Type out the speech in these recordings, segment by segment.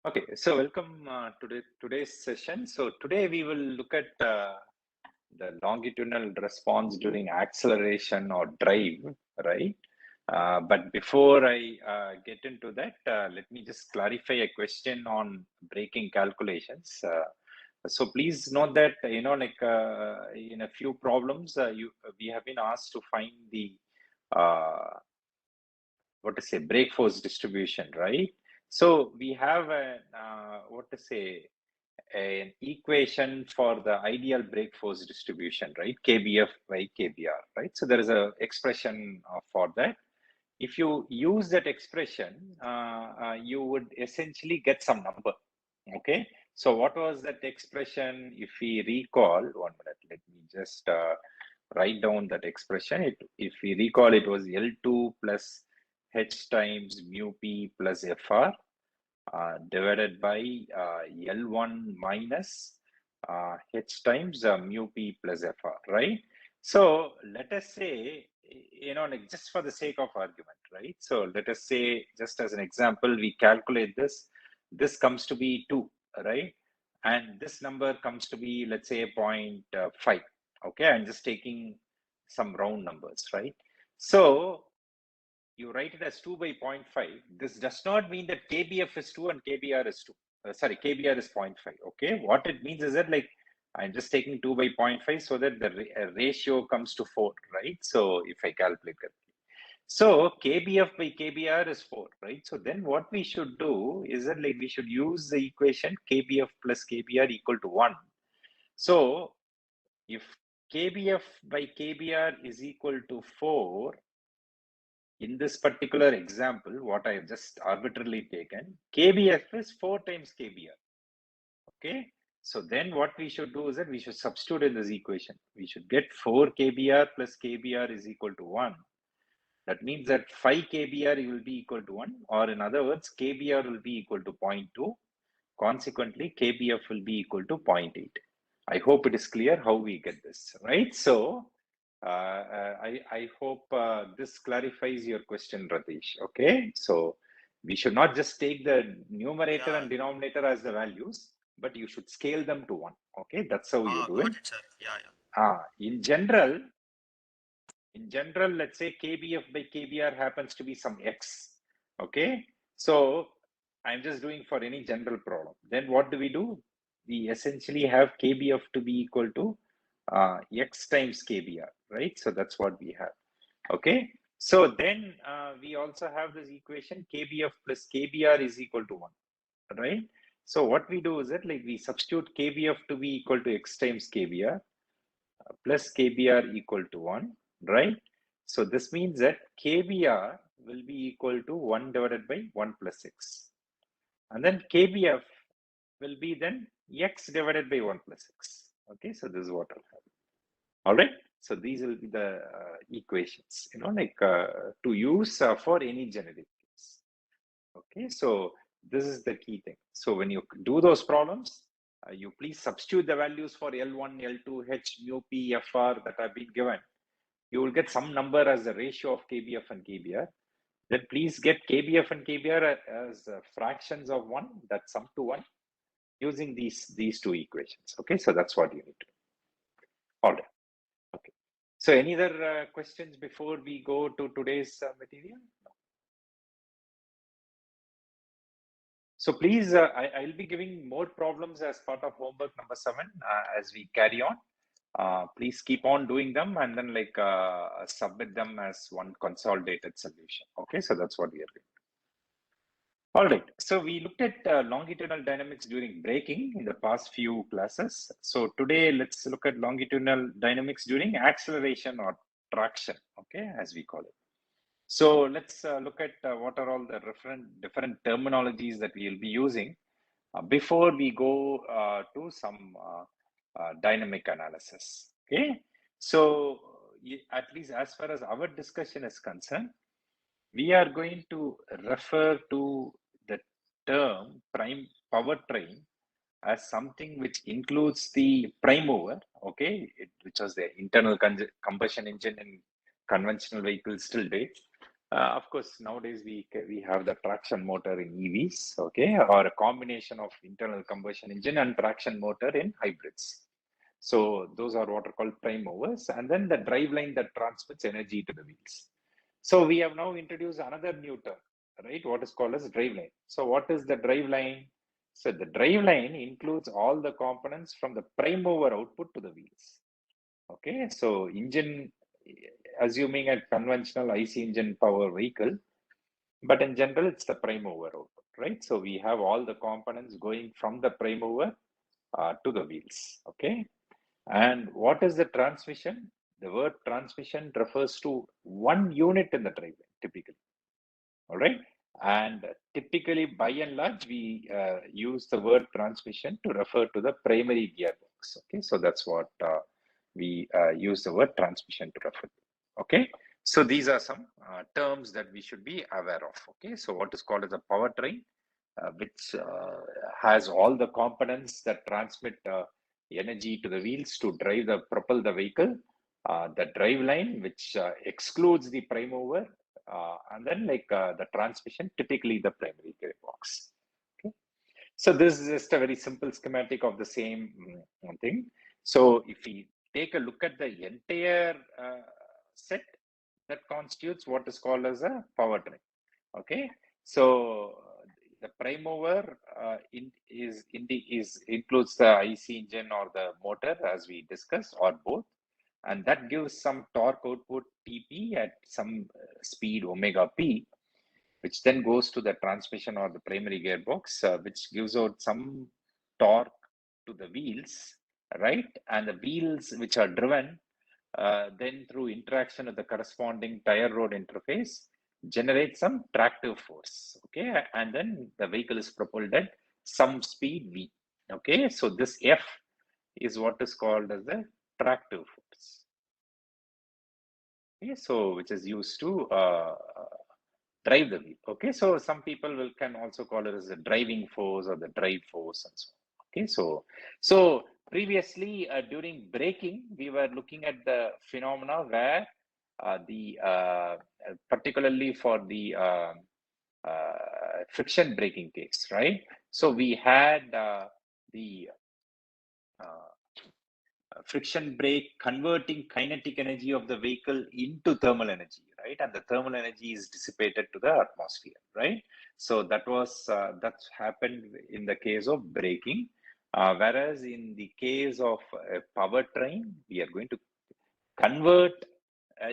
Okay, so welcome to today's session. So today we will look at the longitudinal response during acceleration or drive, right? But before I get into that, let me just clarify a question on braking calculations. So please note that, in a few problems, we have been asked to find the uh, brake force distribution, right? So we have an equation for the ideal brake force distribution, right? KBF by KBR, right? So there is a expression for that. If you use that expression, you would essentially get some number. Okay. So what was that expression? If we recall, 1 minute, let me just write down that expression. If we recall, it was L2 plus H times mu P plus FR divided by L1 minus H times mu P plus FR, right? So let us say, like just for the sake of argument, right? So let us say, just as an example, we calculate this. This comes to be 2, right? And this number comes to be, let's say, 0.5. Okay, I'm just taking some round numbers, right? So you write it as 2 by 0.5. This does not mean that KBF is 2 and KBR is 2. KBR is 0.5. Okay, what it means is that, like, I'm just taking 2 by 0.5 so that the ratio comes to 4, right? So if I calculate correctly. So KBF by KBR is 4, right? So then what we should do is that, like, we should use the equation KBF plus KBR equal to 1. So if KBF by KBR is equal to 4, in this particular example, what I have just arbitrarily taken, KBF is 4 times KBR. Okay. So then what we should do is that we should substitute in this equation. We should get 4 KBR plus KBR is equal to 1. That means that 5 KBR will be equal to 1, or in other words, KBR will be equal to 0.2. Consequently, KBF will be equal to 0.8. I hope it is clear how we get this, right? So I hope this clarifies your question, Ratish. Okay, so we should not just take the numerator and denominator as the values, but you should scale them to 1. Okay, that's how you do it. Got it, sir. Yeah. In general, let's say KBF by KBR happens to be some X. Okay, so I'm just doing for any general problem. Then what do? We essentially have KBF to be equal to X times KBR, right? So that's what we have. Okay, so then we also have this equation KBF plus KBR is equal to 1, right? So what we do is that, like, we substitute KBF to be equal to X times KBR plus KBR equal to 1, right? So this means that KBR will be equal to 1 divided by 1 plus X. And then KBF will be then X divided by 1 plus X. Okay, so this is what I'll have. All right, so these will be the equations, to use for any generic case. Okay, so this is the key thing. So when you do those problems, you please substitute the values for L1, L2, H, mu, P, FR that have been given. You will get some number as the ratio of KBF and KBR. Then please get KBF and KBR as fractions of 1 that sum to 1 using these two equations. Okay, so that's what you need to do. All right. Okay. So any other questions before we go to today's material? No. So please, I'll be giving more problems as part of homework number 7 as we carry on. Please keep on doing them and then submit them as one consolidated solution. Okay, so that's what we are doing. All right, so we looked at longitudinal dynamics during braking in the past few classes. So today, let's look at longitudinal dynamics during acceleration or traction, okay, as we call it. So let's look at what are all the different terminologies that we will be using before we go to some dynamic analysis. Okay, so at least as far as our discussion is concerned, we are going to refer to the term prime powertrain as something which includes the prime mover, okay, which was the internal combustion engine in conventional vehicles till date, Of course, nowadays we have the traction motor in EVs, okay, or a combination of internal combustion engine and traction motor in hybrids. So those are what are called prime movers, and then the driveline that transmits energy to the wheels. So we have now introduced another new term, right? What is called as driveline. So what is the driveline? So the driveline includes all the components from the prime mover output to the wheels. Okay, so engine, assuming a conventional IC engine power vehicle, but in general, it's the prime mover output, right? So we have all the components going from the prime mover to the wheels, okay? And what is the transmission? The word transmission refers to one unit in the driveline, typically, all right? And typically, by and large, we use the word transmission to refer to the primary gearbox, okay? So that's what we use the word transmission to refer to, okay? So these are some terms that we should be aware of, okay? So what is called as a powertrain, which has all the components that transmit energy to the wheels to propel the vehicle. The drive line, which excludes the prime mover, and then the transmission, typically the primary gearbox. Okay. So this is just a very simple schematic of the same thing. So if we take a look at the entire set, that constitutes what is called as a powertrain. Okay, so the prime mover includes the IC engine or the motor, as we discussed, or both, and that gives some torque output TP at some speed omega p, which then goes to the transmission or the primary gearbox, which gives out some torque to the wheels, right? And the wheels which are driven then through interaction with the corresponding tire rod interface generate some tractive force, okay? And then the vehicle is propelled at some speed V, okay? So this F is what is called as the tractive force. Okay, so which is used to drive the wheel. Okay, so some people can also call it as the driving force or the drive force and so on. Okay, so previously during braking, we were looking at the phenomena where particularly for the friction braking case, right? So we had the friction brake converting kinetic energy of the vehicle into thermal energy, right? And the thermal energy is dissipated to the atmosphere, right? So that's happened in the case of braking, whereas in the case of a powertrain, we are going to convert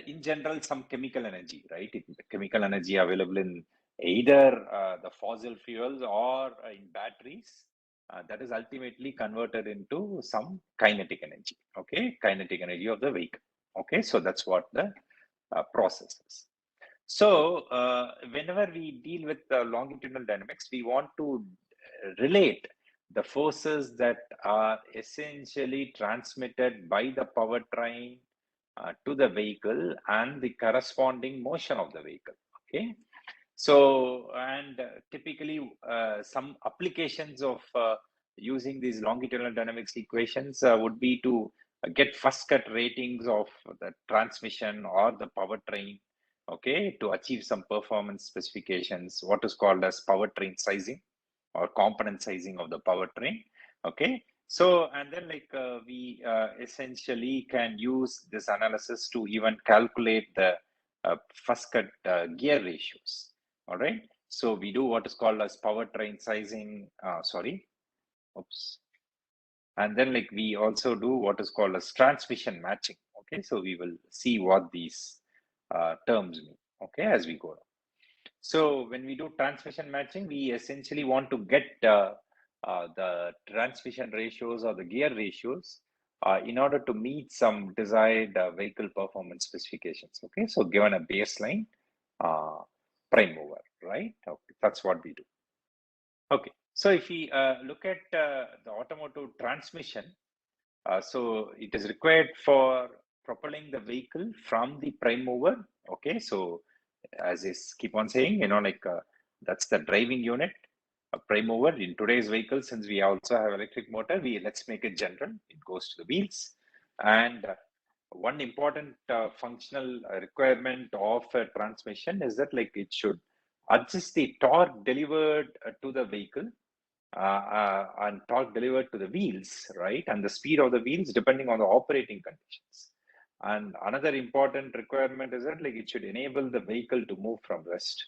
in general some chemical energy, right? Chemical energy available in either the fossil fuels or in batteries, that is ultimately converted into some kinetic energy, okay? Kinetic energy of the vehicle, okay? So that's what the process is. So whenever we deal with longitudinal dynamics, we want to relate the forces that are essentially transmitted by the powertrain to the vehicle and the corresponding motion of the vehicle, okay? So, and typically some applications of using these longitudinal dynamics equations would be to get first cut ratings of the transmission or the powertrain, okay, to achieve some performance specifications, what is called as powertrain sizing or component sizing of the powertrain, okay. So, and then we essentially can use this analysis to even calculate the first cut gear ratios. All right. So we do what is called as powertrain sizing. Oops. And then we also do what is called as transmission matching. Okay. So we will see what these terms mean. Okay, as we go on. So when we do transmission matching, we essentially want to get the transmission ratios or the gear ratios in order to meet some desired vehicle performance specifications. Okay, so given a baseline prime mover, right? Okay, that's what we do. Okay, so if we look at the automotive transmission, so it is required for propelling the vehicle from the prime mover. Okay, so as is keep on saying, that's the driving unit, a prime mover. In today's vehicle, since we also have electric motor, let's make it general. It goes to the wheels, and one important functional requirement of a transmission is that like it should adjust the torque delivered to the vehicle and torque delivered to the wheels, right? And the speed of the wheels depending on the operating conditions. And another important requirement is that like it should enable the vehicle to move from rest.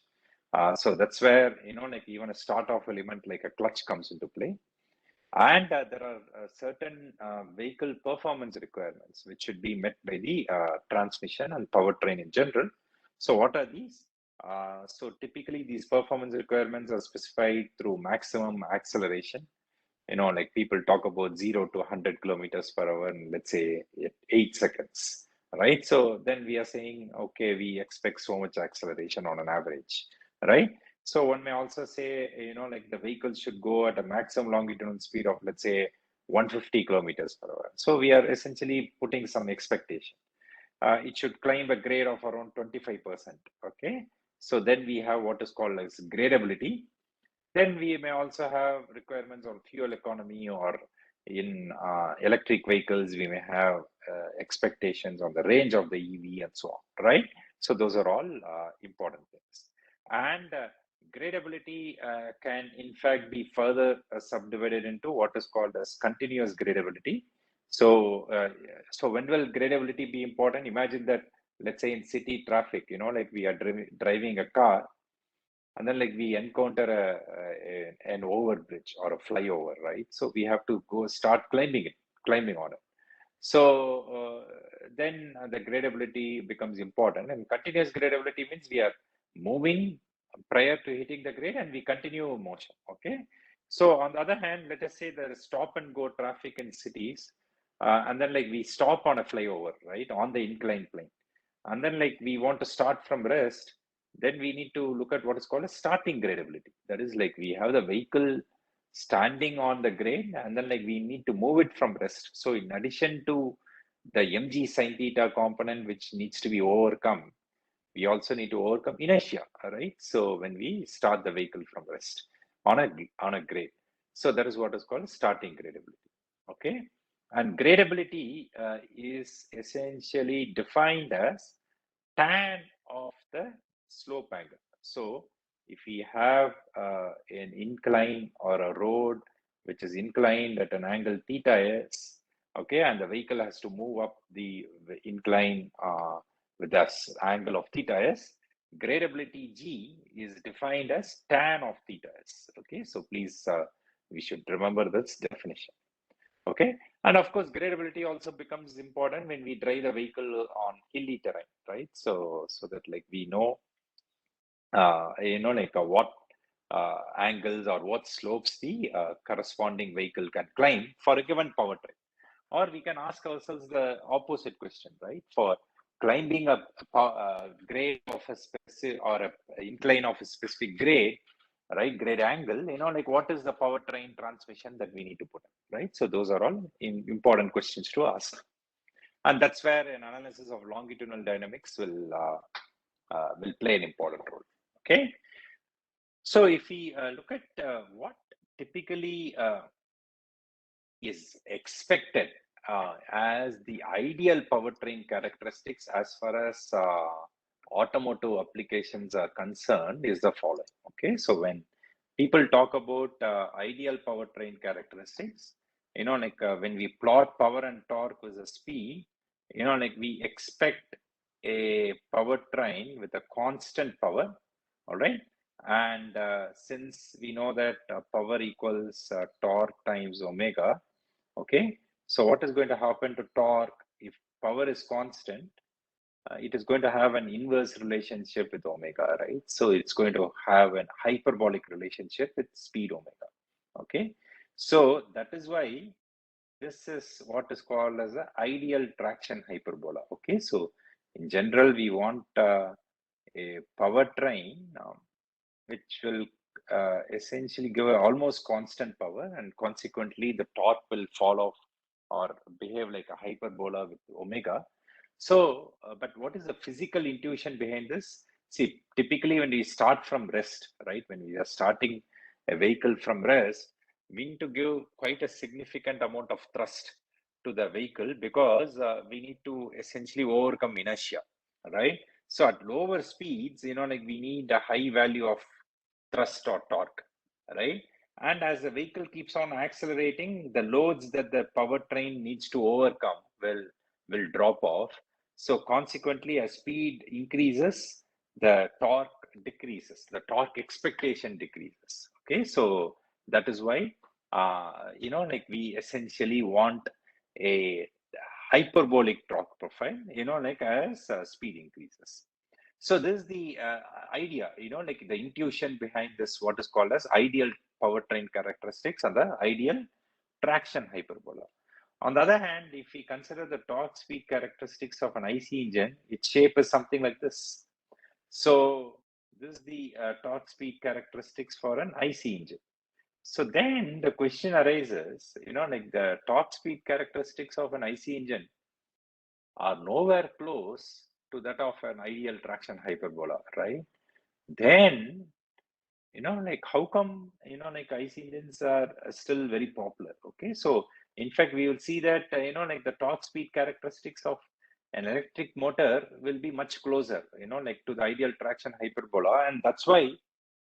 So that's where, you know, like even a start off element like a clutch comes into play. And there are certain vehicle performance requirements which should be met by the transmission and powertrain in general. So what are these? So typically these performance requirements are specified through maximum acceleration. You know, like people talk about 0 to 100 kilometers per hour in, let's say, 8 seconds, right? So then we are saying, okay, we expect so much acceleration on an average, right? So one may also say, you know, like the vehicle should go at a maximum longitudinal speed of, let's say, 150 kilometers per hour. So we are essentially putting some expectation. It should climb a grade of around 25%, okay? So then we have what is called as gradability. Then we may also have requirements on fuel economy, or in electric vehicles, we may have expectations on the range of the EV and so on, right? So those are all important things. And gradability can in fact be further subdivided into what is called as continuous gradability. So, so when will gradability be important? Imagine that, let's say in city traffic, you know, like we are driving a car, and then like we encounter an overbridge or a flyover, right? So we have to go start climbing on it. So then the gradability becomes important, and continuous gradability means we are moving prior to hitting the grade and we continue motion, okay? So on the other hand, let us say there is stop and go traffic in cities, and then like we stop on a flyover, right, on the inclined plane, and then like we want to start from rest. Then we need to look at what is called a starting gradability. That is like we have the vehicle standing on the grade, and then like we need to move it from rest. So in addition to the mg sin theta component which needs to be overcome, we also need to overcome inertia, right? So when we start the vehicle from rest on a grade, so that is what is called starting gradability, okay? And gradability is essentially defined as tan of the slope angle. So if we have an incline or a road which is inclined at an angle theta s, okay, and the vehicle has to move up the incline with this angle of theta s, gradability G is defined as tan of theta s. Okay, so please, we should remember this definition. Okay, and of course, gradability also becomes important when we drive the vehicle on hilly terrain, right? So that like we know, you know, like what angles or what slopes the corresponding vehicle can climb for a given powertrain. Or we can ask ourselves the opposite question, right? For climbing a grade of a specific, or a incline of a specific grade, right, grade angle, you know, like what is the powertrain transmission that we need to put in, right? So those are all important questions to ask. And that's where an analysis of longitudinal dynamics will play an important role, okay? So if we look at what typically is expected as the ideal powertrain characteristics as far as automotive applications are concerned is the following. Okay, so when people talk about ideal powertrain characteristics, you know, like when we plot power and torque with a speed, you know, like we expect a powertrain with a constant power, all right? And since we know that power equals torque times omega, okay, so what is going to happen to torque if power is constant? It is going to have an inverse relationship with omega, right? So it's going to have an hyperbolic relationship with speed omega, okay? So that is why this is what is called as the ideal traction hyperbola, okay? So in general, we want a powertrain which will essentially give a almost constant power, and consequently the torque will fall off or behave like a hyperbola with omega. So, but what is the physical intuition behind this? See, typically when we start from rest, right, when we are starting a vehicle from rest, we need to give quite a significant amount of thrust to the vehicle because we need to essentially overcome inertia, right? So at lower speeds, like we need a high value of thrust or torque, right? And as the vehicle keeps on accelerating, the loads that the powertrain needs to overcome will drop off. So consequently, as speed increases, the torque decreases, the torque expectation decreases. Okay, so that is why like we essentially want a hyperbolic torque profile, like as speed increases. So this is the idea, like the intuition behind this, what is called as ideal powertrain characteristics and the ideal traction hyperbola. On the other hand, if we consider the torque speed characteristics of an IC engine, its shape is something like this. So this is the torque speed characteristics for an IC engine. So then the question arises, like the torque speed characteristics of an IC engine are nowhere close to that of an ideal traction hyperbola, right? Then, like how come, like IC engines are still very popular? Okay, so in fact, we will see that, like the torque speed characteristics of an electric motor will be much closer, like to the ideal traction hyperbola. And that's why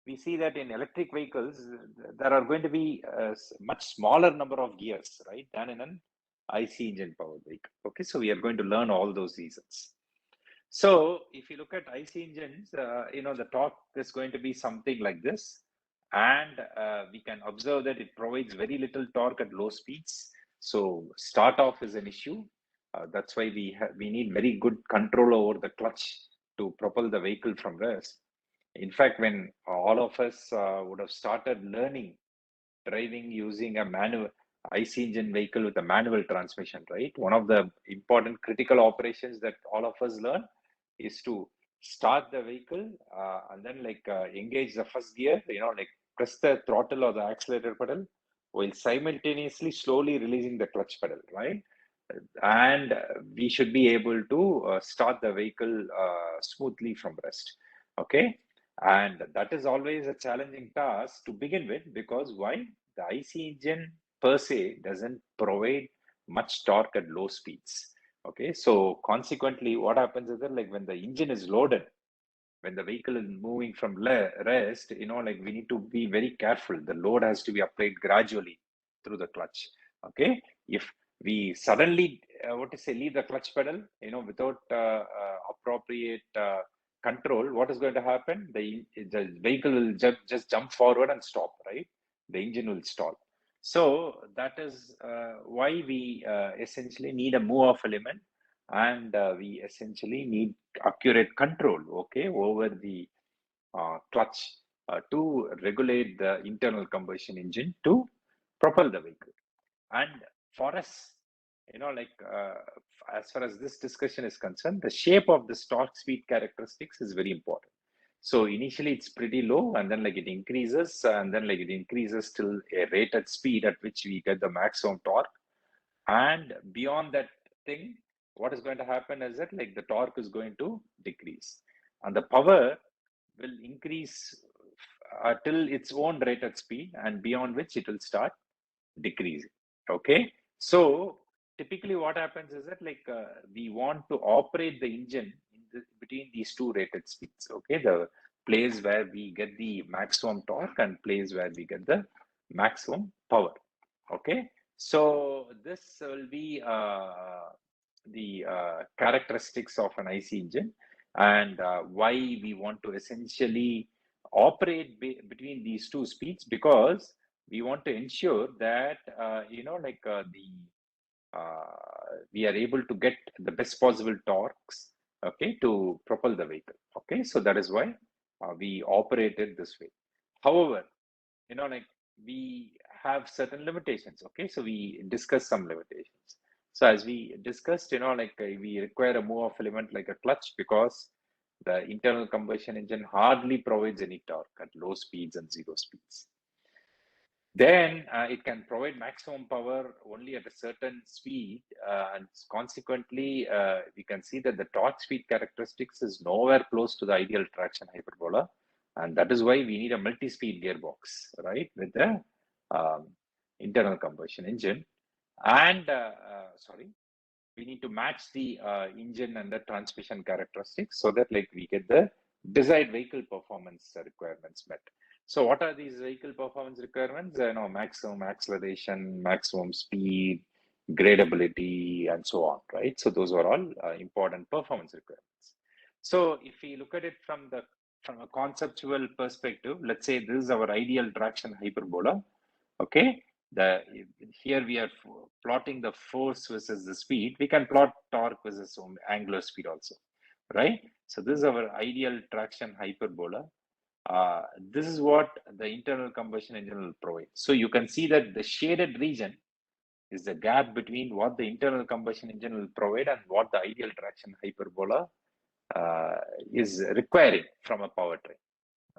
we see that in electric vehicles, there are going to be a much smaller number of gears, right, than in an IC engine powered vehicle. Okay, so we are going to learn all those reasons. So if you look at IC engines, the torque is going to be something like this. And we can observe that it provides very little torque at low speeds. So start off is an issue. That's why we need very good control over the clutch to propel the vehicle from rest. In fact, when all of us would have started learning driving using a manual IC engine vehicle with a manual transmission, right? One of the important critical operations that all of us learn is to start the vehicle and then engage the first gear, like press the throttle or the accelerator pedal while simultaneously slowly releasing the clutch pedal, right? And we should be able to start the vehicle smoothly from rest. Okay, and that is always a challenging task to begin with, because why? The IC engine per se doesn't provide much torque at low speeds. Okay, so consequently, what happens is that like when the engine is loaded, when the vehicle is moving from rest, like we need to be very careful. The load has to be applied gradually through the clutch. Okay, if we suddenly, leave the clutch pedal, without appropriate control, what is going to happen? The vehicle will just jump forward and stop, right? The engine will stall. So that is why we essentially need a move-off element, and we essentially need accurate control, okay, over the clutch to regulate the internal combustion engine to propel the vehicle. And for us, as far as this discussion is concerned, the shape of the torque speed characteristics is very important. So initially it's pretty low, and then it increases, and then it increases till a rated speed at which we get the maximum torque. And beyond that thing, what is going to happen is that the torque is going to decrease, and the power will increase till its own rated speed, and beyond which it will start decreasing. Okay, so typically what happens is that we want to operate the engine between these two rated speeds. Okay, the place where we get the maximum torque and place where we get the maximum power. Okay, so this will be the characteristics of an IC engine, and why we want to essentially operate between these two speeds, because we want to ensure that we are able to get the best possible torques, okay, to propel the vehicle. Okay, so that is why we operate it this way. However, we have certain limitations. Okay, so we discuss some limitations. So as we discussed, we require a move-off element like a clutch, because the internal combustion engine hardly provides any torque at low speeds and zero speeds. Then it can provide maximum power only at a certain speed, and consequently, we can see that the torque speed characteristics is nowhere close to the ideal traction hyperbola, and that is why we need a multi-speed gearbox, right, with the internal combustion engine. and we need to match the engine and the transmission characteristics so that like we get the desired vehicle performance requirements met. So what are these vehicle performance requirements? Maximum acceleration, maximum speed, gradability, and so on, right? So those are all important performance requirements. So if we look at it from a conceptual perspective, let's say this is our ideal traction hyperbola. Okay, here we are plotting the force versus the speed. We can plot torque versus angular speed also, right? So this is our ideal traction hyperbola. This is what the internal combustion engine will provide. So you can see that the shaded region is the gap between what the internal combustion engine will provide and what the ideal traction hyperbola is requiring from a powertrain,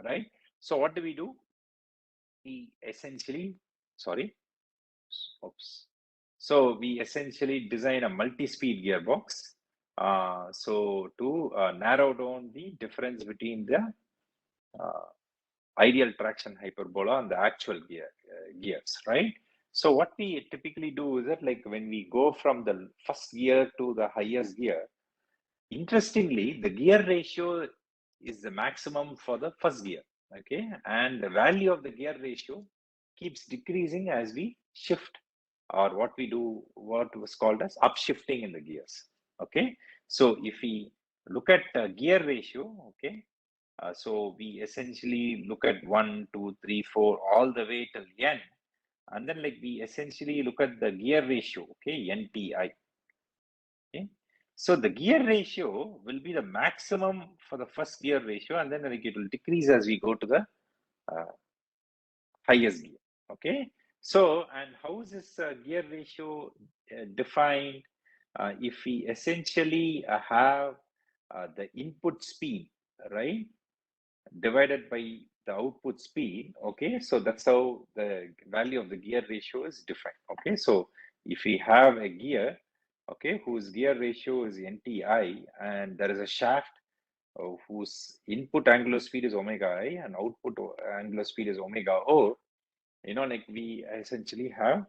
right? So what do? We essentially, sorry, oops. So we essentially design a multi-speed gearbox. So to narrow down the difference between the ideal traction hyperbola and the actual gears, right? So what we typically do is that like when we go from the first gear to the highest gear, interestingly, the gear ratio is the maximum for the first gear, okay? And the value of the gear ratio keeps decreasing as we shift, or what was called as upshifting in the gears, okay? So if we look at gear ratio, okay, so we essentially look at 1, 2, 3, 4, all the way till n, and then like we essentially look at the gear ratio, okay, NTI. Okay. So the gear ratio will be the maximum for the first gear ratio, and then like it will decrease as we go to the highest gear. Okay. So, and how is this gear ratio defined? If we essentially have the input speed, right, divided by the output speed, okay, so that's how the value of the gear ratio is defined. Okay, so if we have a gear, okay, whose gear ratio is NTI, and there is a shaft whose input angular speed is omega I and output angular speed is omega O, like we essentially have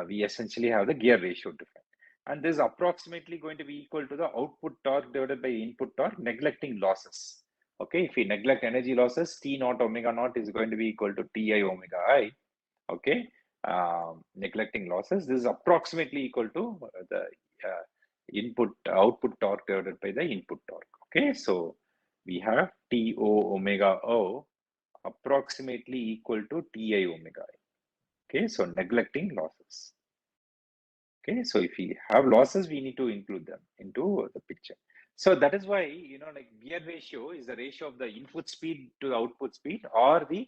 we essentially have the gear ratio defined. And this is approximately going to be equal to the output torque divided by input torque, neglecting losses. Okay, if we neglect energy losses, T naught omega naught is going to be equal to Ti omega I. Okay, neglecting losses, this is approximately equal to the output torque divided by the input torque. Okay, so we have To omega O approximately equal to Ti omega I. Okay, so neglecting losses. Okay, so if we have losses, we need to include them into the picture. So that is why, like gear ratio is the ratio of the input speed to the output speed, or the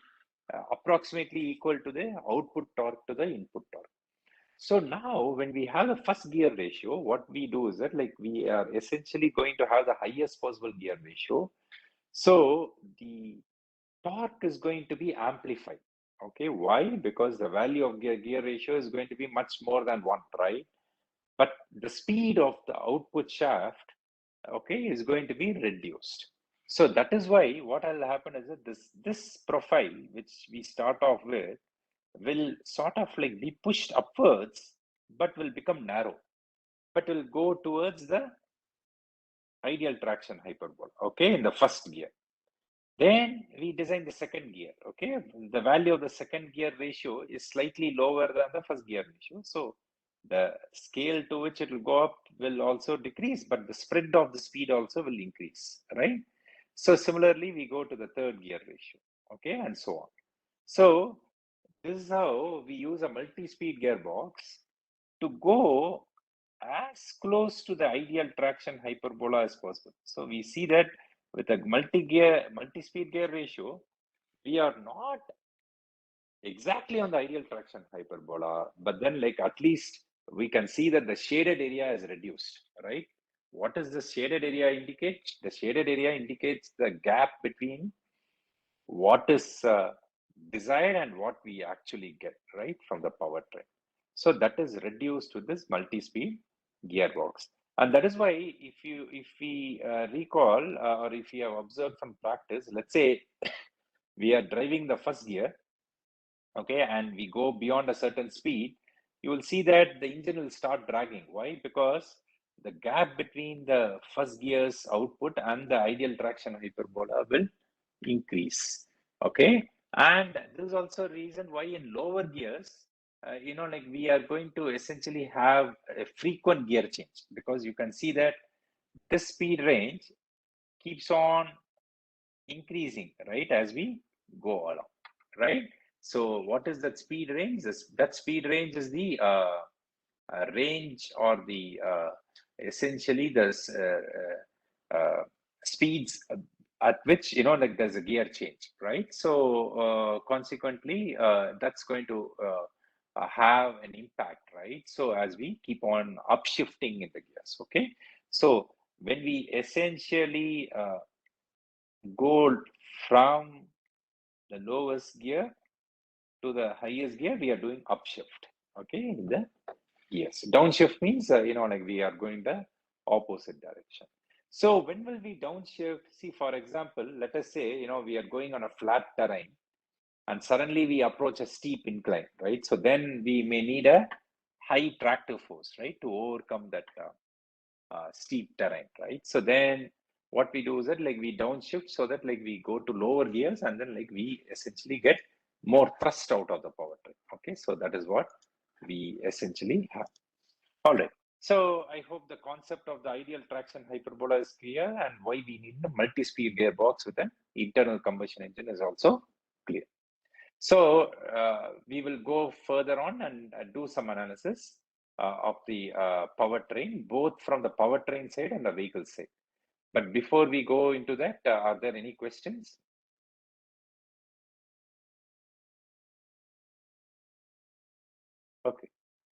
approximately equal to the output torque to the input torque. So now when we have the first gear ratio, what we do is that like we are essentially going to have the highest possible gear ratio. So the torque is going to be amplified. Okay, why? Because the value of gear ratio is going to be much more than 1, right? But the speed of the output shaft, okay, is going to be reduced. So that is why what will happen is that this profile, which we start off with, will sort of like be pushed upwards, but will become narrow, but will go towards the ideal traction hyperbola, okay, in the first gear. Then we design the second gear, okay? The value of the second gear ratio is slightly lower than the first gear ratio. So the scale to which it will go up will also decrease, but the spread of the speed also will increase, right? So similarly, we go to the third gear ratio, okay, and so on. So this is how we use a multi-speed gearbox to go as close to the ideal traction hyperbola as possible. So we see that with a multi-speed gear ratio, we are not exactly on the ideal traction hyperbola, but then like at least we can see that the shaded area is reduced, right? What does the shaded area indicate? The shaded area indicates the gap between what is desired and what we actually get, right, from the powertrain. So that is reduced to this multi-speed gearbox. And that is why if we recall or if you have observed from practice, let's say we are driving the first gear, okay, and we go beyond a certain speed, you will see that the engine will start dragging. Why? Because the gap between the first gear's output and the ideal traction hyperbola will increase. Okay, and this is also a reason why in lower gears, like we are going to essentially have a frequent gear change, because you can see that this speed range keeps on increasing, right, as we go along, right? So what is that speed range? That speed range is the range, or the essentially the speeds at which, like there's a gear change, right? So consequently, that's going to have an impact, right? So as we keep on upshifting in the gears, okay? So when we essentially go from the lowest gear to the highest gear, we are doing upshift, okay, in the gears. Downshift means, like we are going the opposite direction. So when will we downshift? See, for example, let us say, we are going on a flat terrain and suddenly we approach a steep incline, right? So then we may need a high tractive force, right, to overcome that steep terrain, right? So then what we do is that, like, we downshift so that, like, we go to lower gears, and then, like, we essentially get more thrust out of the powertrain. Okay, so that is what we essentially have. All right. So I hope the concept of the ideal traction hyperbola is clear, and why we need the multi-speed gearbox with an internal combustion engine is also clear. So we will go further on and do some analysis of the powertrain, both from the powertrain side and the vehicle side. But before we go into that, are there any questions? Okay.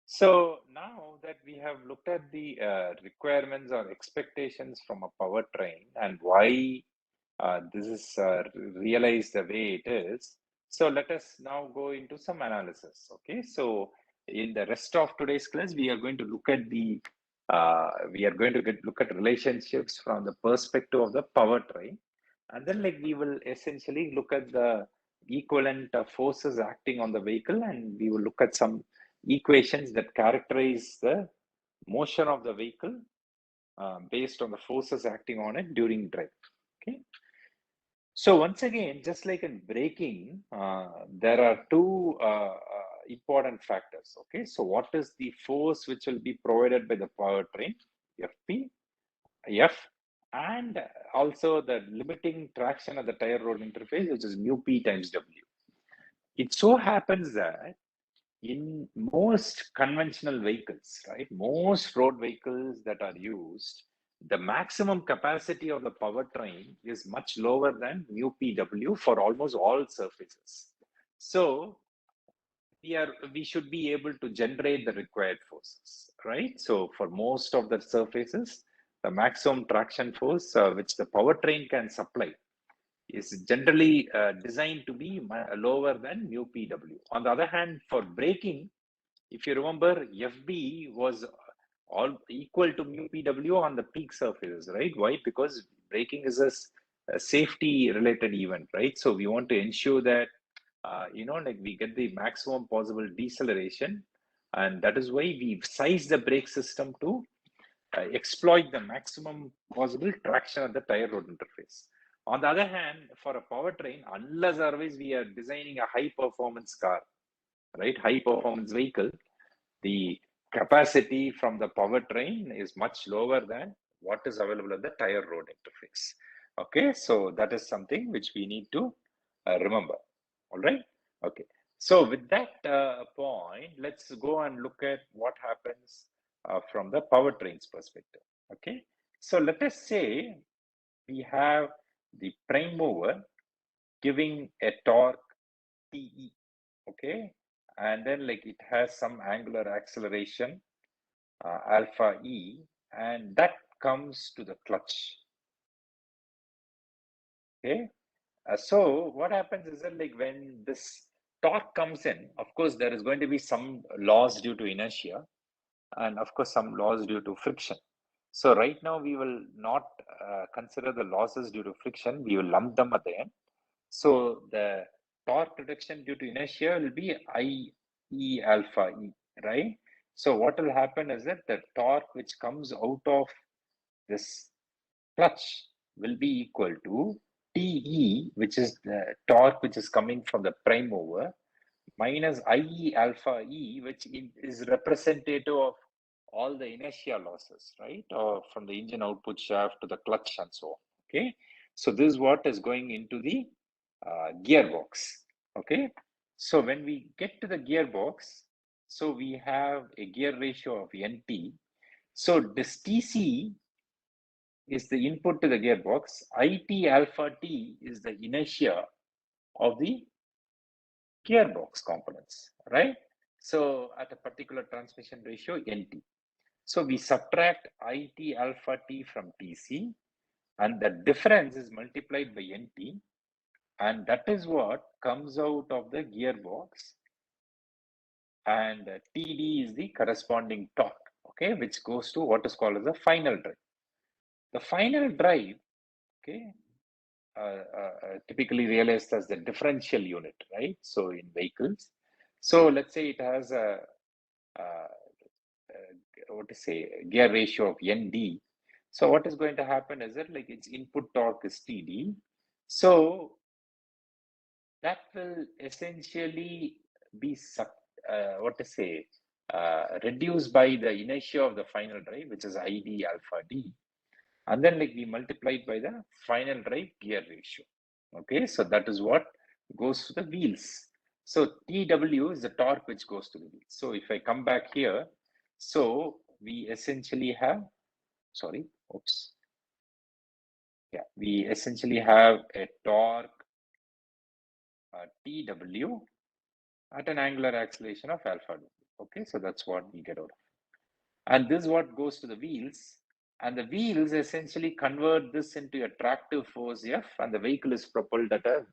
So now that we have looked at the requirements or expectations from a powertrain and why this is realized the way it is, so let us now go into some analysis. Okay, so in the rest of today's class, we are going to look at look at relationships from the perspective of the powertrain, and then, like, we will essentially look at the equivalent forces acting on the vehicle, and we will look at some equations that characterize the motion of the vehicle based on the forces acting on it during drive. Okay. So once again, just like in braking, there are two important factors. Okay, so what is the force which will be provided by the powertrain, FP, F, and also the limiting traction of the tire rod interface, which is mu P times W. It so happens that in most conventional vehicles, right, most road vehicles that are used, the maximum capacity of the powertrain is much lower than mu PW for almost all surfaces. So we should be able to generate the required forces, right? So for most of the surfaces, the maximum traction force which the powertrain can supply is generally designed to be lower than mu PW. On the other hand, for braking, if you remember, FB was all equal to mu PW on the peak surfaces, right? Why? Because braking is a safety related event, right? So we want to ensure that, like, we get the maximum possible deceleration. And that is why we size the brake system to exploit the maximum possible traction of the tire rod interface. On the other hand, for a powertrain, unless otherwise we are designing a high performance car, right? High performance vehicle, the capacity from the powertrain is much lower than what is available at the tire rod interface. Okay, so that is something which we need to remember. All right. Okay. So with that point, let's go and look at what happens from the powertrain's perspective. Okay. So let us say we have the prime mover giving a torque TE. Okay, and then, like, it has some angular acceleration alpha E, and that comes to the clutch. Okay, so what happens is that, like, when this torque comes in, of course there is going to be some loss due to inertia, and of course some loss due to friction. So right now we will not consider the losses due to friction, we will lump them at the end. So the torque reduction due to inertia will be IE alpha E, right? So what will happen is that the torque which comes out of this clutch will be equal to TE, which is the torque which is coming from the prime mover, minus IE alpha E, which is representative of all the inertia losses, right? Or from the engine output shaft to the clutch and so on. Okay. So this is what is going into the gearbox. Okay. So when we get to the gearbox, so we have a gear ratio of NT. So this TC is the input to the gearbox. IT alpha T is the inertia of the gearbox components, right? So at a particular transmission ratio NT. So we subtract IT alpha T from TC, and the difference is multiplied by NT, and that is what comes out of the gearbox, and TD is the corresponding torque, okay, which goes to what is called as the final drive. The final drive, okay, typically realized as the differential unit, right? So in vehicles, so let's say it has a what to say, gear ratio of ND. So what is going to happen is that like its input torque is TD. So that will essentially be what to say, reduced by the inertia of the final drive, which is ID alpha D. And then like we multiplied by the final drive gear ratio. Okay, so that is what goes to the wheels. So TW is the torque which goes to the wheels. So if I come back here, so we essentially have, sorry, oops. Yeah, we essentially have a torque TW at an angular acceleration of alpha W. Okay, so that's what we get out of. And this is what goes to the wheels. And the wheels essentially convert this into a tractive force F, and the vehicle is propelled at a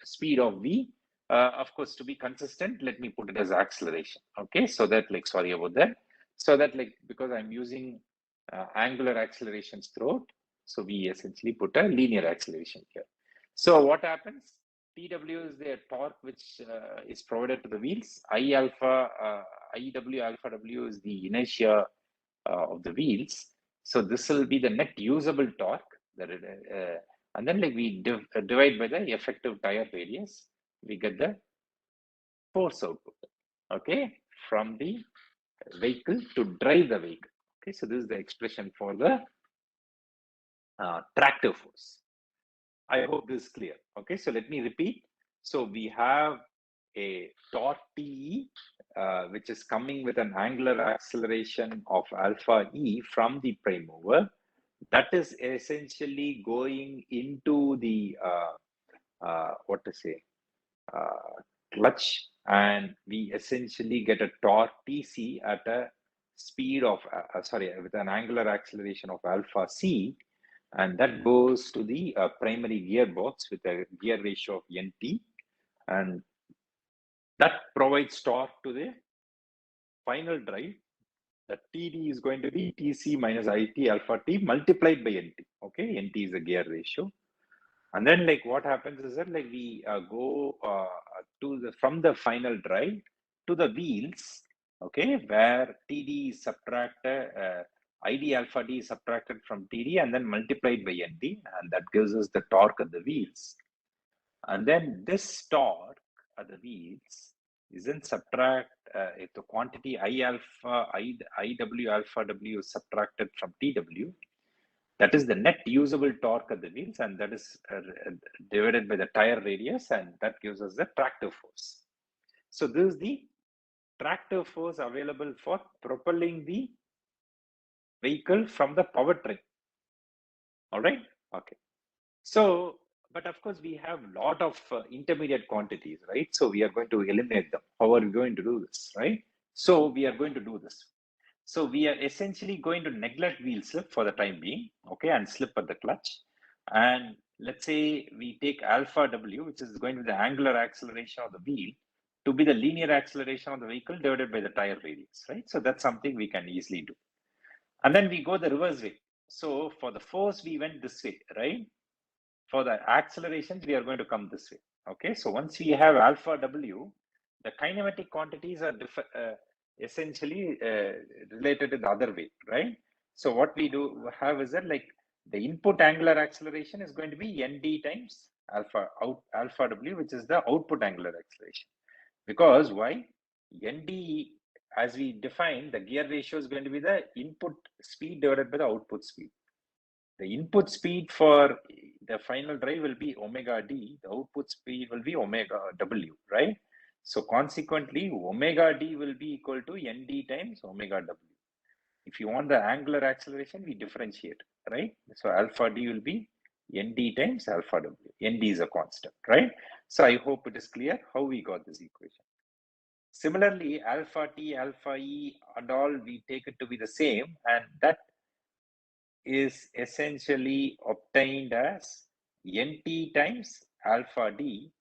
speed of V. Of course, to be consistent, let me put it as acceleration. Okay, so that like, sorry about that. So that like, because I'm using angular accelerations throughout, so we essentially put a linear acceleration here. So what happens? TW is the torque which is provided to the wheels. I alpha, IW alpha W is the inertia of the wheels. So this will be the net usable torque that and then like we divide by the effective tire radius, we get the force output, okay, from the vehicle to drive the vehicle. Okay, so this is the expression for the tractive force. I hope this is clear. Okay, so let me repeat. So we have a torque TE, which is coming with an angular acceleration of alpha E from the prime mover. That is essentially going into the what to say, clutch, and we essentially get a torque TC at a speed of sorry, with an angular acceleration of alpha C, and that goes to the primary gearbox with a gear ratio of NT, and that provides torque to the final drive. The TD is going to be TC minus IT alpha T multiplied by NT. Okay, NT is the gear ratio. And then like what happens is that like we go to the from the final drive to the wheels, okay, where TD is subtracted, ID alpha D is subtracted from TD and then multiplied by NT, and that gives us the torque at the wheels. And then this torque at the wheels is then subtract if the quantity IW alpha W is subtracted from TW. That is the net usable torque at the wheels, and that is divided by the tire radius, and that gives us the tractive force. So this is the tractive force available for propelling the vehicle from the powertrain. All right. Okay. So, but of course, we have a lot of intermediate quantities, right? So we are going to eliminate them. How are we going to do this, right? So we are going to do this. So we are essentially going to neglect wheel slip for the time being, okay, and slip at the clutch. And let's say we take alpha W, which is going to be the angular acceleration of the wheel, to be the linear acceleration of the vehicle divided by the tire radius, right? So that's something we can easily do. And then we go the reverse way. So for the force, we went this way, right? For the accelerations, we are going to come this way. Okay, so once we have alpha W, the kinematic quantities are essentially related to the other way, right? So what we do have is that like the input angular acceleration is going to be nd times alpha W, which is the output angular acceleration. Because why? nd, as we define, the gear ratio is going to be the input speed divided by the output speed. The input speed for the final drive will be omega d, the output speed will be omega w, right? So consequently, omega d will be equal to nd times omega w. If you want the angular acceleration, we differentiate, right? So alpha d will be nd times alpha w. Nd is a constant, right? So I hope it is clear how we got this equation. Similarly, alpha t, alpha e, and all, we take it to be the same, and that is essentially obtained as nt times alpha d,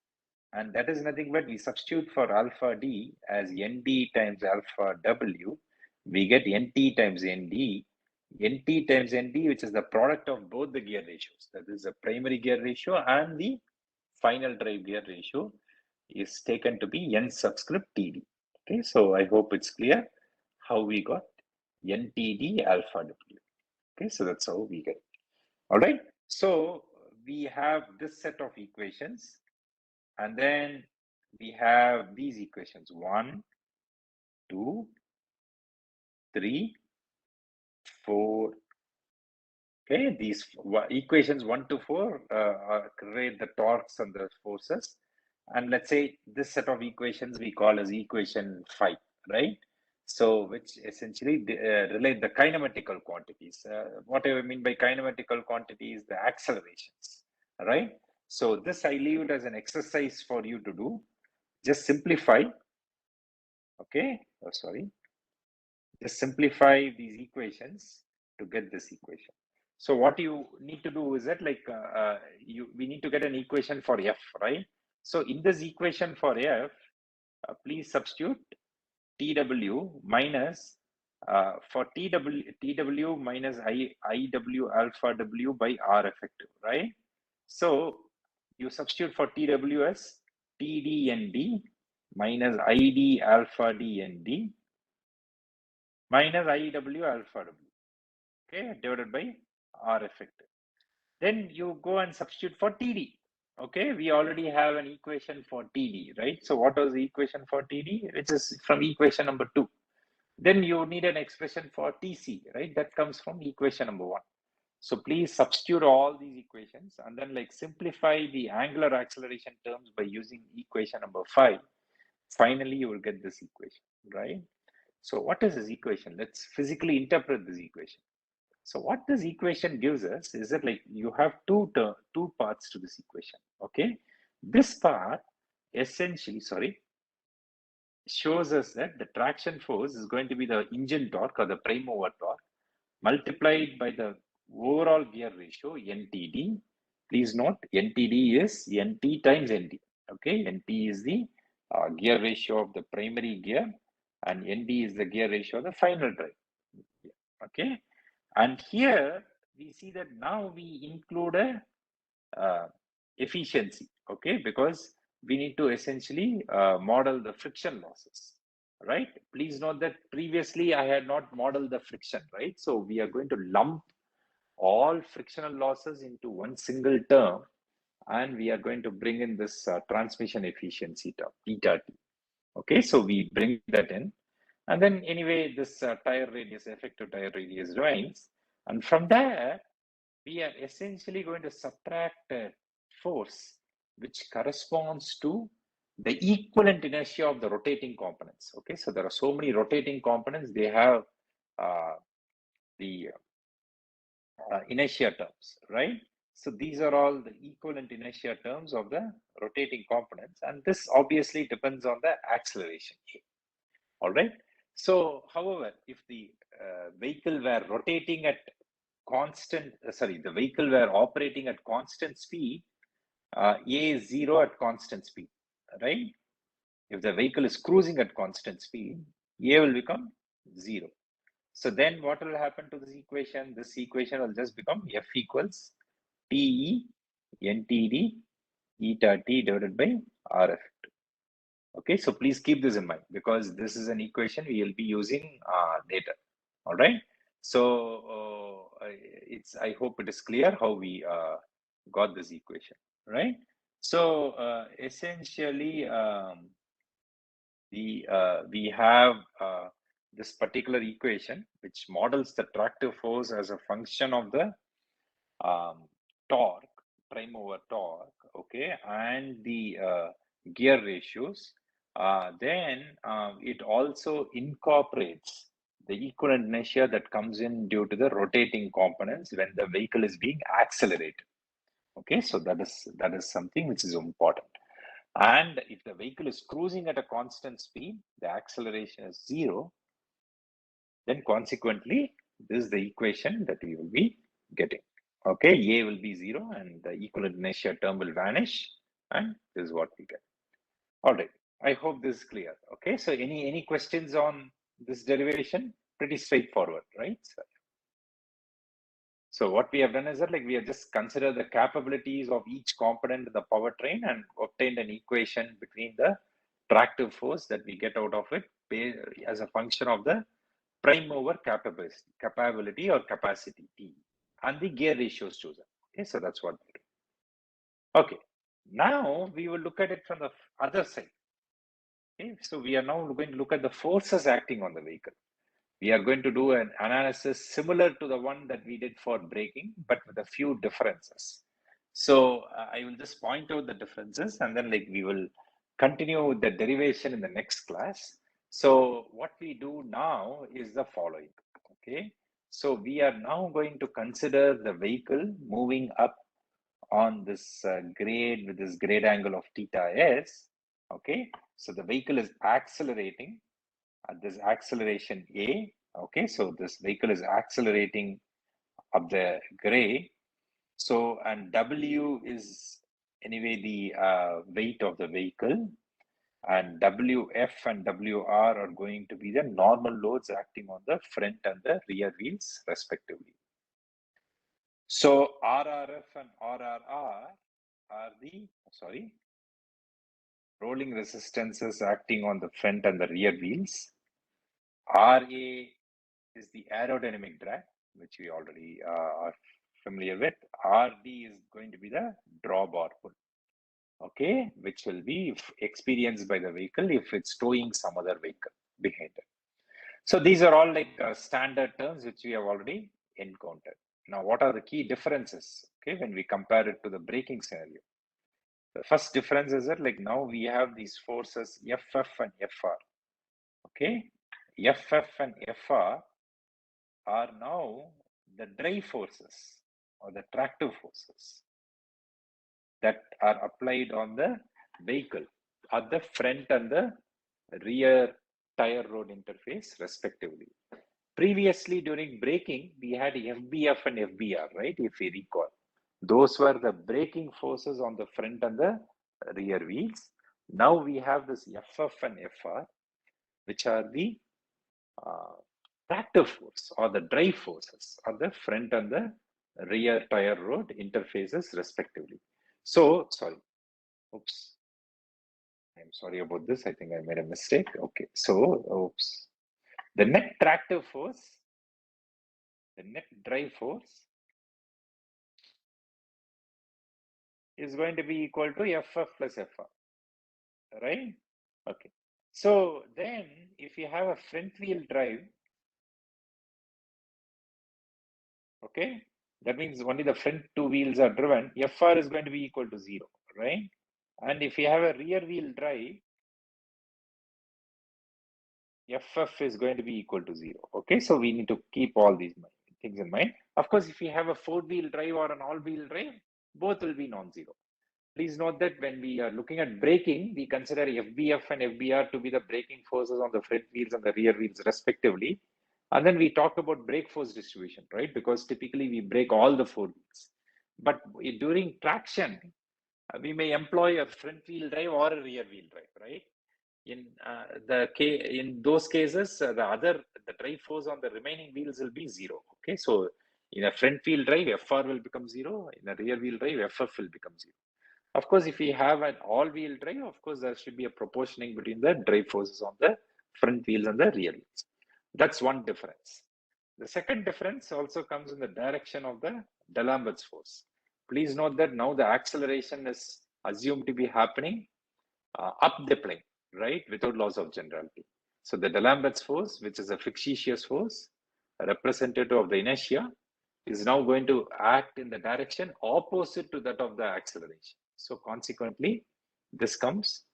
and that is nothing but we substitute for alpha d as nd times alpha w, we get nt times nd, nt times nd, which is the product of both the gear ratios, that is the primary gear ratio and the final drive gear ratio, is taken to be n subscript td. Okay, so I hope it's clear how we got ntd alpha w. Okay, so that's how we get it. All right, so we have this set of equations, and then we have these equations 1, 2, 3, 4. Okay, these equations 1 to 4 create the torques and the forces. And let's say this set of equations we call as equation 5, right? So, which essentially relate the kinematical quantities. What I mean by kinematical quantities, the accelerations, right? So, this I leave it as an exercise for you to do. Just simplify. Okay, oh, sorry. Just simplify these equations to get this equation. So what you need to do is that like we need to get an equation for f, right? So in this equation for f, please substitute tw minus for tw minus iw alpha w by r effective, right? So you substitute for tw as td nd minus id alpha d nd minus iw alpha w, okay, divided by r effective. Then you go and substitute for td. Okay, we already have an equation for td, right? So what was the equation for td? Which is from equation number 2. Then you need an expression for tc, right? That comes from equation number 1. So please substitute all these equations and then like simplify the angular acceleration terms by using equation number 5. Finally, you will get this equation, right? So what is this equation? Let's physically interpret this equation. So what this equation gives us is that like you have two parts to this equation, okay? This part essentially, shows us that the traction force is going to be the engine torque or the prime mover torque multiplied by the overall gear ratio, NTD. Please note, NTD is NT times ND, okay? NT is the gear ratio of the primary gear and ND is the gear ratio of the final drive, okay? And here we see that now we include a efficiency, okay, because we need to essentially model the friction losses, right? Please note that previously I had not modeled the friction, right? So we are going to lump all frictional losses into one single term, and we are going to bring in this transmission efficiency term, eta t. Okay, so we bring that in, and then anyway, this tire radius, effective tire radius remains, and from there, we are essentially going to subtract a force which corresponds to the equivalent inertia of the rotating components. Okay, so there are so many rotating components, they have the inertia terms, right? So these are all the equivalent inertia terms of the rotating components, and this obviously depends on the acceleration. All right. So, however, if the vehicle were rotating at constant, the vehicle were operating at constant speed, A is 0 at constant speed, right? If the vehicle is cruising at constant speed, A will become 0. So then what will happen to this equation? This equation will just become F equals TE NTD eta t divided by Rf2. Okay, so please keep this in mind because this is an equation we will be using later. All right. So I hope it is clear how we got this equation, right? So essentially, we have this particular equation which models the tractive force as a function of the torque, prime over torque, okay, and the gear ratios. Then it also incorporates the equivalent inertia that comes in due to the rotating components when the vehicle is being accelerated. Okay, so that is something which is important. And if the vehicle is cruising at a constant speed, the acceleration is 0, then consequently, this is the equation that we will be getting. Okay, A will be 0 and the equivalent inertia term will vanish, and this is what we get. All right, I hope this is clear. Okay, so any questions on this derivation? Pretty straightforward, right? So what we have done is that we have just considered the capabilities of each component of the powertrain and obtained an equation between the tractive force that we get out of it as a function of the prime over capability or capacity T and the gear ratios chosen. Okay, so that's what we do. Okay, now we will look at it from the other side. Okay, so we are now going to look at the forces acting on the vehicle. We are going to do an analysis similar to the one that we did for braking, but with a few differences. So I will just point out the differences and then we will continue with the derivation in the next class. So what we do now is the following. Okay, so we are now going to consider the vehicle moving up on this grade with this grade angle of theta s. Okay, so the vehicle is accelerating at this acceleration A. Okay, so this vehicle is accelerating up the grade. So, and W is anyway the weight of the vehicle, and WF and WR are going to be the normal loads acting on the front and the rear wheels respectively. So RRF and RRR are the, rolling resistances acting on the front and the rear wheels. RA is the aerodynamic drag, which we already are familiar with. RD is going to be the drawbar pull, okay, which will be experienced by the vehicle if it's towing some other vehicle behind it. So these are all standard terms which we have already encountered. Now, what are the key differences, okay, when we compare it to the braking scenario? The first difference is that now we have these forces FF and FR, okay. FF and FR are now the drive forces or the tractive forces that are applied on the vehicle at the front and the rear tire rod interface respectively. Previously during braking, we had FBF and FBR, right? If we recall, those were the braking forces on the front and the rear wheels. Now we have this FF and FR, which are the tractive force or the drive forces on the front and the rear tire rod interfaces respectively. So, sorry, oops, I'm sorry about this. I think I made a mistake. Okay, so, oops, the net tractive force, the net drive force is going to be equal to FF plus FR, right? Okay, so then if you have a front wheel drive, okay, that means only the front two wheels are driven, FR is going to be equal to 0, right? And if you have a rear wheel drive, FF is going to be equal to 0. Okay, so we need to keep all these things in mind. Of course, if you have a four-wheel drive or an all-wheel drive, both will be non-zero. Please note that when we are looking at braking, we consider FBF and FBR to be the braking forces on the front wheels and the rear wheels respectively. And then we talk about brake force distribution, right? Because typically we brake all the four wheels. But during traction, we may employ a front wheel drive or a rear wheel drive, right? In those cases, the drive force on the remaining wheels will be 0. Okay, so in a front wheel drive, FR will become 0. In a rear wheel drive, FF will become 0. Of course, if we have an all-wheel drive, of course, there should be a proportioning between the drive forces on the front wheels and the rear wheels. That's one difference. The second difference also comes in the direction of the D'Alembert's force. Please note that now the acceleration is assumed to be happening up the plane, right, without loss of generality. So the D'Alembert's force, which is a fictitious force, a representative of the inertia, is now going to act in the direction opposite to that of the acceleration. So consequently, this comes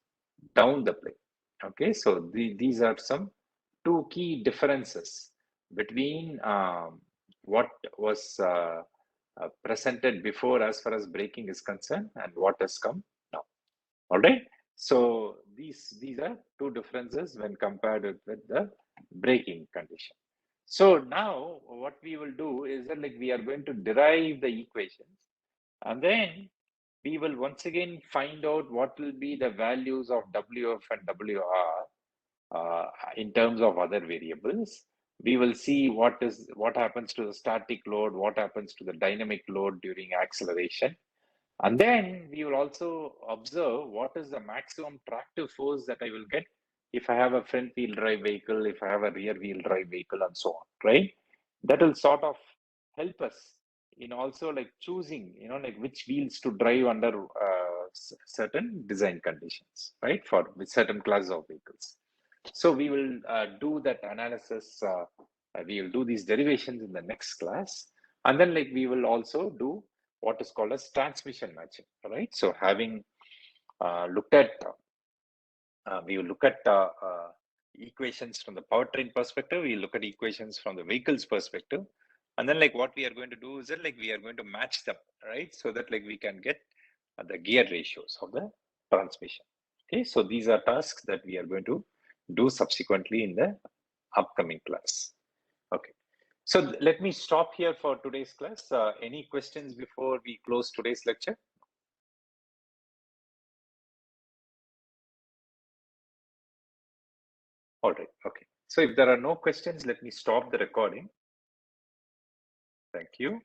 down the plane. Okay, so these are some two key differences between what was presented before as far as braking is concerned and what has come now. All right. So these are two differences when compared with the braking condition. So now what we will do is that like we are going to derive the equations, and then we will once again find out what will be the values of WF and WR in terms of other variables. We will see what happens to the static load, what happens to the dynamic load during acceleration. And then we will also observe what is the maximum tractive force that I will get if I have a front wheel drive vehicle, if I have a rear wheel drive vehicle, and so on, right? That will sort of help us in also like choosing, like which wheels to drive under certain design conditions, right? For with certain classes of vehicles. So we will do that analysis. We will do these derivations in the next class. And then like we will also do what is called as transmission matching, right? So having looked at, we will look at equations from the powertrain perspective, we look at equations from the vehicle's perspective. And then like what we are going to do is that like we are going to match them, right? So that like we can get the gear ratios of the transmission. Okay, so these are tasks that we are going to do subsequently in the upcoming class. Okay, so let me stop here for today's class. Any questions before we close today's lecture? All right, okay. So if there are no questions, let me stop the recording. Thank you.